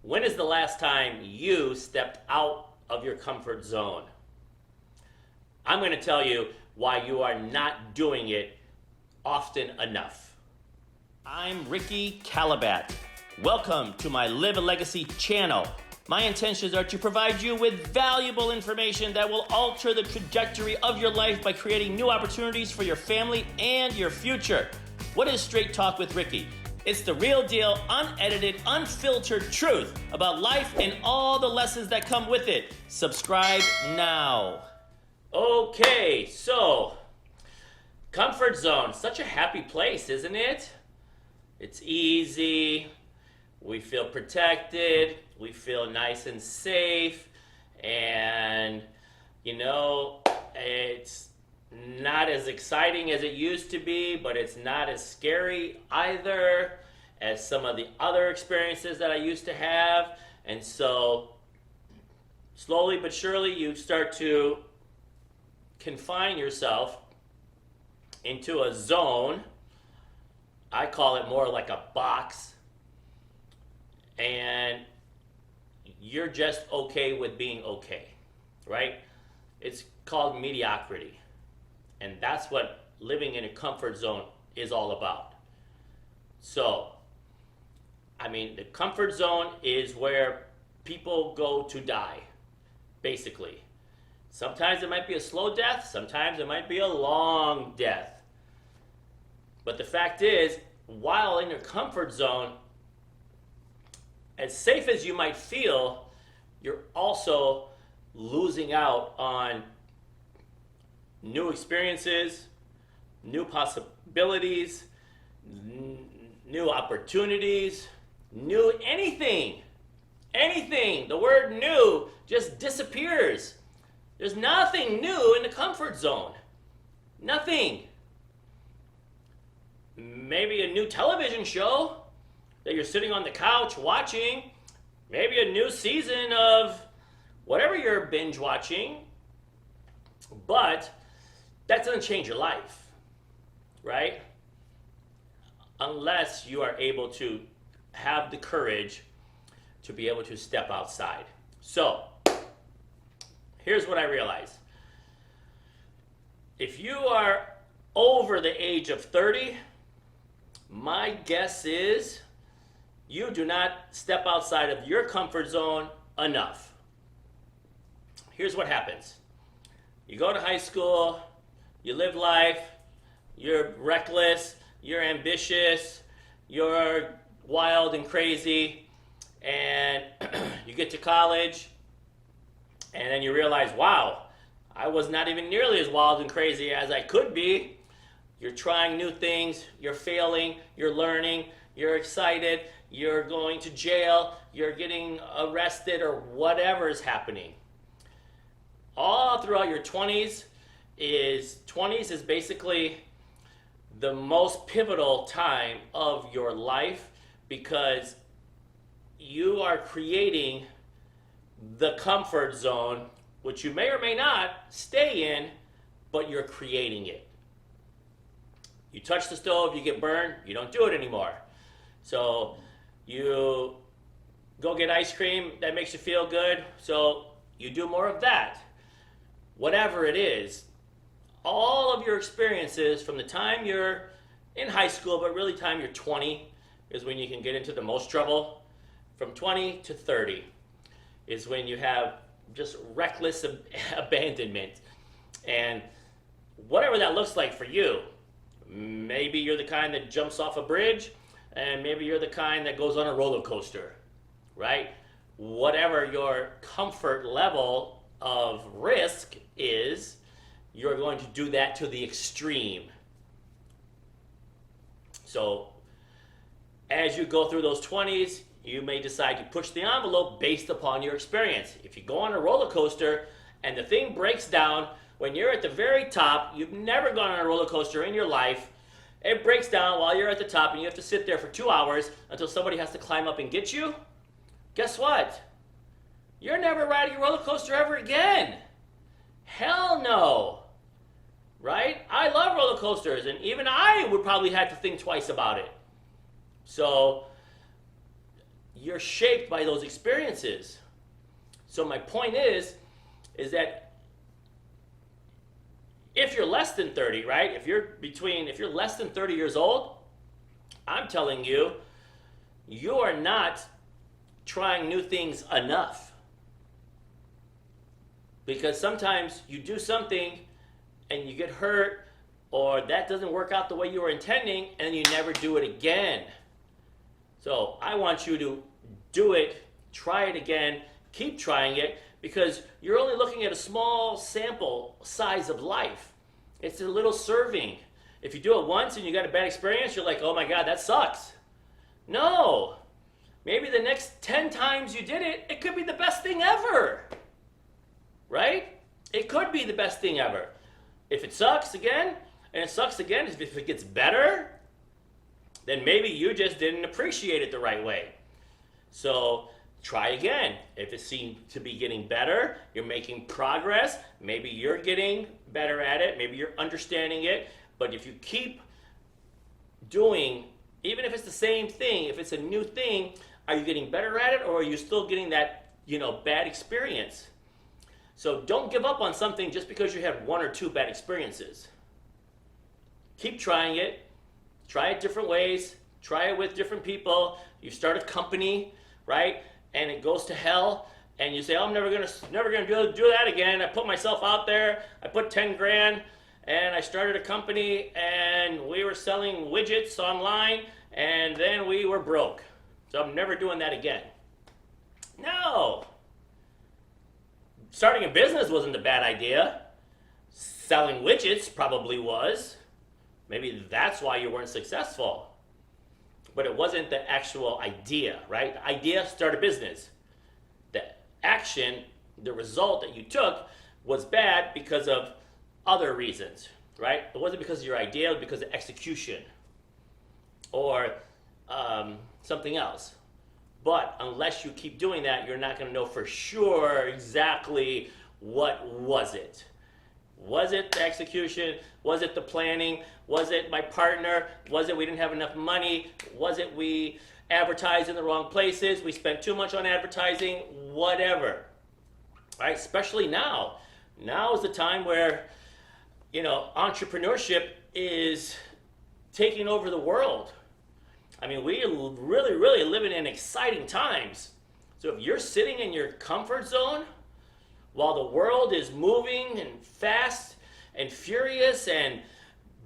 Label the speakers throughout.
Speaker 1: When is the last time you stepped out of your comfort zone? I'm going to tell you why you are not doing it often enough. I'm Ricky Calabat. Welcome to my Live a Legacy channel. My intentions are to provide you with valuable information that will alter the trajectory of your life by creating new opportunities for your family and your future. What is Straight Talk with Ricky? It's the real deal, unedited, unfiltered truth about life and all the lessons that come with it. Subscribe now. Okay, so comfort zone, such a happy place, isn't it? It's easy, we feel protected, we feel nice and safe, and it's not as exciting as it used to be, but it's not as scary either as some of the other experiences that I used to have. And so slowly but surely you start to confine yourself into a zone. I call it more like a box, and you're just okay with being okay, right? It's called mediocrity. And that's what living in a comfort zone is all about. So, the comfort zone is where people go to die, basically. Sometimes it might be a slow death, sometimes it might be a long death. But the fact is, while in your comfort zone, as safe as you might feel, you're also losing out on new experiences, new possibilities, new opportunities, new anything. The word new just disappears. There's nothing new in the comfort zone. Nothing. Maybe a new television show that you're sitting on the couch watching. Maybe a new season of whatever you're binge watching. But that doesn't change your life, right? Unless you are able to have the courage to be able to step outside. So, here's what I realized. If you are over the age of 30, my guess is you do not step outside of your comfort zone enough. Here's what happens. You go to high school, you live life, you're reckless, you're ambitious, you're wild and crazy, and you get to college, and then you realize, wow, I was not even nearly as wild and crazy as I could be. You're trying new things, you're failing, you're learning, you're excited, you're going to jail, you're getting arrested, or whatever is happening. All throughout your 20s is basically the most pivotal time of your life, because you are creating the comfort zone, which you may or may not stay in, but you're creating it. You touch the stove, you get burned, you don't do it anymore. So you go get ice cream, that makes you feel good, so you do more of that. Whatever it is, all of your experiences from the time you're in high school, but really time you're 20 is when you can get into the most trouble. From 20 to 30 is when you have just reckless abandonment. And whatever that looks like for you, maybe you're the kind that jumps off a bridge, and maybe you're the kind that goes on a roller coaster, right? Whatever your comfort level of risk is, you're going to do that to the extreme. So as you go through those 20s, you may decide to push the envelope based upon your experience. If you go on a roller coaster and the thing breaks down when you're at the very top, you've never gone on a roller coaster in your life, it breaks down while you're at the top and you have to sit there for 2 hours until somebody has to climb up and get you. Guess what? You're never riding a roller coaster ever again. Hell no. Right? I love roller coasters, and even I would probably have to think twice about it. So you're shaped by those experiences. So my point is that if you're less than 30, right? If you're less than 30 years old, I'm telling you, you are not trying new things enough. Because sometimes you do something and you get hurt, or that doesn't work out the way you were intending, and you never do it again. So I want you to do it, try it again, keep trying it, because you're only looking at a small sample size of life. It's a little serving. If you do it once and you got a bad experience, you're like, oh my God, that sucks. No. Maybe the next 10 times you did it, it could be the best thing ever. Right? It could be the best thing ever. If it sucks again, and it sucks again, if it gets better, then maybe you just didn't appreciate it the right way. So try again. If it seems to be getting better, you're making progress, maybe you're getting better at it, maybe you're understanding it, but if you keep doing, even if it's the same thing, if it's a new thing, are you getting better at it, or are you still getting that, bad experience? So don't give up on something just because you had 1 or 2 bad experiences. Keep trying it. Try it different ways. Try it with different people. You start a company, right? And it goes to hell, and you say, "Oh, I'm never gonna do that again." I put myself out there. I put 10 grand, and I started a company, and we were selling widgets online, and then we were broke. So I'm never doing that again. No. Starting a business wasn't a bad idea. Selling widgets probably was. Maybe that's why you weren't successful. But it wasn't the actual idea, right? The idea, start a business. The action, the result that you took was bad because of other reasons, right? It wasn't because of your idea, it was because of execution or something else. But unless you keep doing that, you're not going to know for sure exactly what was it. Was it the execution? Was it the planning? Was it my partner? Was it we didn't have enough money? Was it we advertised in the wrong places? We spent too much on advertising? Whatever. Right? Especially now. Now is the time where, entrepreneurship is taking over the world. I mean, we really, really living in exciting times. So if you're sitting in your comfort zone while the world is moving and fast and furious and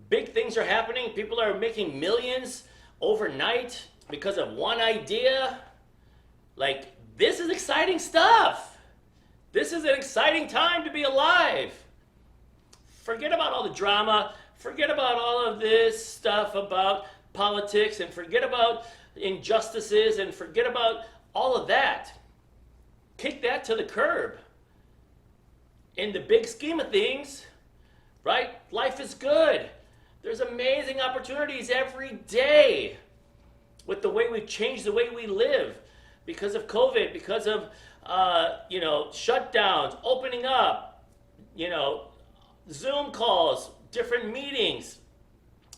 Speaker 1: big things are happening, people are making millions overnight because of one idea, like, this is exciting stuff. This is an exciting time to be alive. Forget about all the drama. Forget about all of this stuff about politics, and forget about injustices, and forget about all of that. Kick that to the curb. In the big scheme of things, right? Life is good. There's amazing opportunities every day with the way we've changed the way we live because of COVID, because of shutdowns, opening up, Zoom calls, different meetings,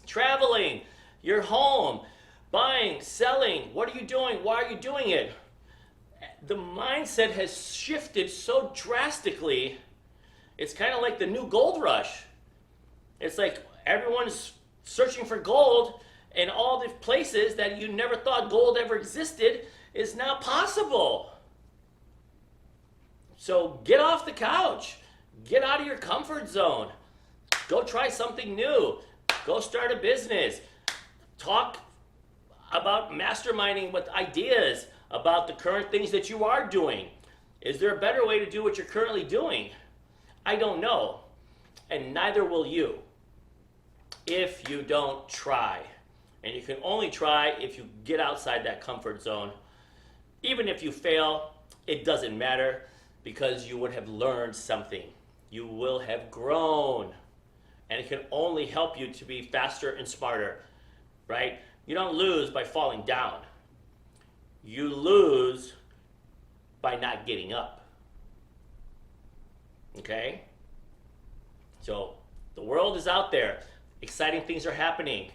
Speaker 1: traveling. You're home, buying, selling. What are you doing? Why are you doing it? The mindset has shifted so drastically. It's kind of like the new gold rush. It's like everyone's searching for gold, and all the places that you never thought gold ever existed is now possible. So get off the couch. Get out of your comfort zone. Go try something new. Go start a business. Talk about masterminding with ideas about the current things that you are doing. Is there a better way to do what you're currently doing? I don't know, and neither will you if you don't try. And you can only try if you get outside that comfort zone. Even if you fail, it doesn't matter because you would have learned something. You will have grown, and it can only help you to be faster and smarter. Right? You don't lose by falling down. You lose by not getting up. Okay? So the world is out there. Exciting things are happening.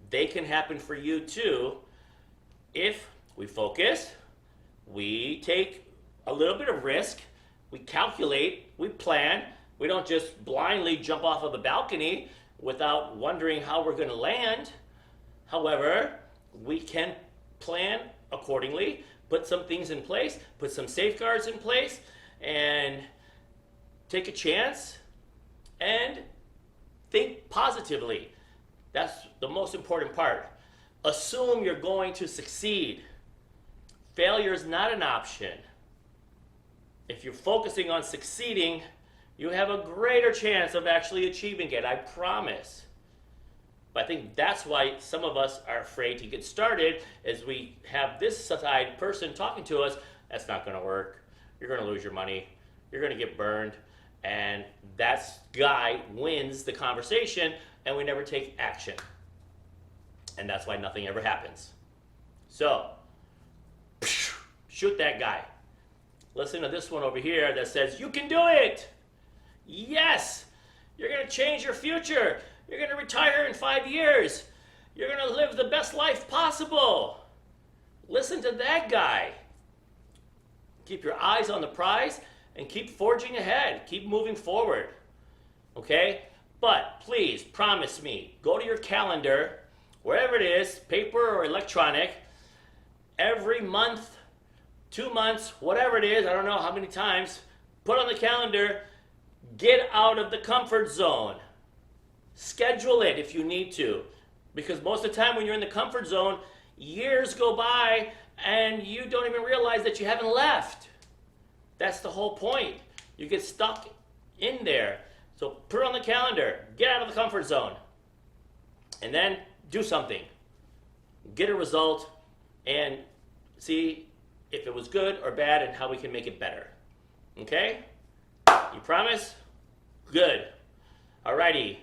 Speaker 1: They can happen for you too if we focus, we take a little bit of risk, we calculate, we plan. We don't just blindly jump off of a balcony without wondering how we're going to land. However, we can plan accordingly, put some things in place, put some safeguards in place, and take a chance and think positively. That's the most important part. Assume you're going to succeed. Failure is not an option. If you're focusing on succeeding, you have a greater chance of actually achieving it, I promise. But I think that's why some of us are afraid to get started, is we have this side person talking to us, that's not going to work. You're going to lose your money. You're going to get burned. And that guy wins the conversation, and we never take action. And that's why nothing ever happens. So, shoot that guy. Listen to this one over here that says, you can do it. Yes, you're going to change your future. You're going to retire in 5 years. You're going to live the best life possible. Listen to that guy. Keep your eyes on the prize and keep forging ahead. Keep moving forward. Okay? But please promise me, go to your calendar, wherever it is, paper or electronic, every month, 2 months, whatever it is, I don't know how many times, put on the calendar, get out of the comfort zone. Schedule it if you need to. Because most of the time when you're in the comfort zone, years go by and you don't even realize that you haven't left. That's the whole point. You get stuck in there. So put it on the calendar, get out of the comfort zone, and then do something. Get a result and see if it was good or bad and how we can make it better. Okay? You promise? Good. Alrighty.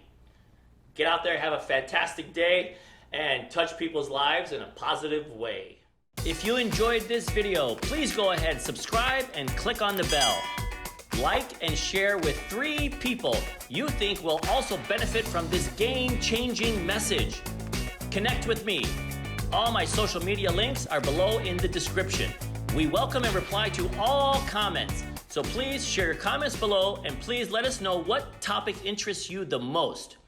Speaker 1: Get out there, have a fantastic day, and touch people's lives in a positive way. If you enjoyed this video, please go ahead, subscribe, and click on the bell. Like and share with 3 people you think will also benefit from this game-changing message. Connect with me. All my social media links are below in the description. We welcome and reply to all comments. So please share your comments below and please let us know what topic interests you the most.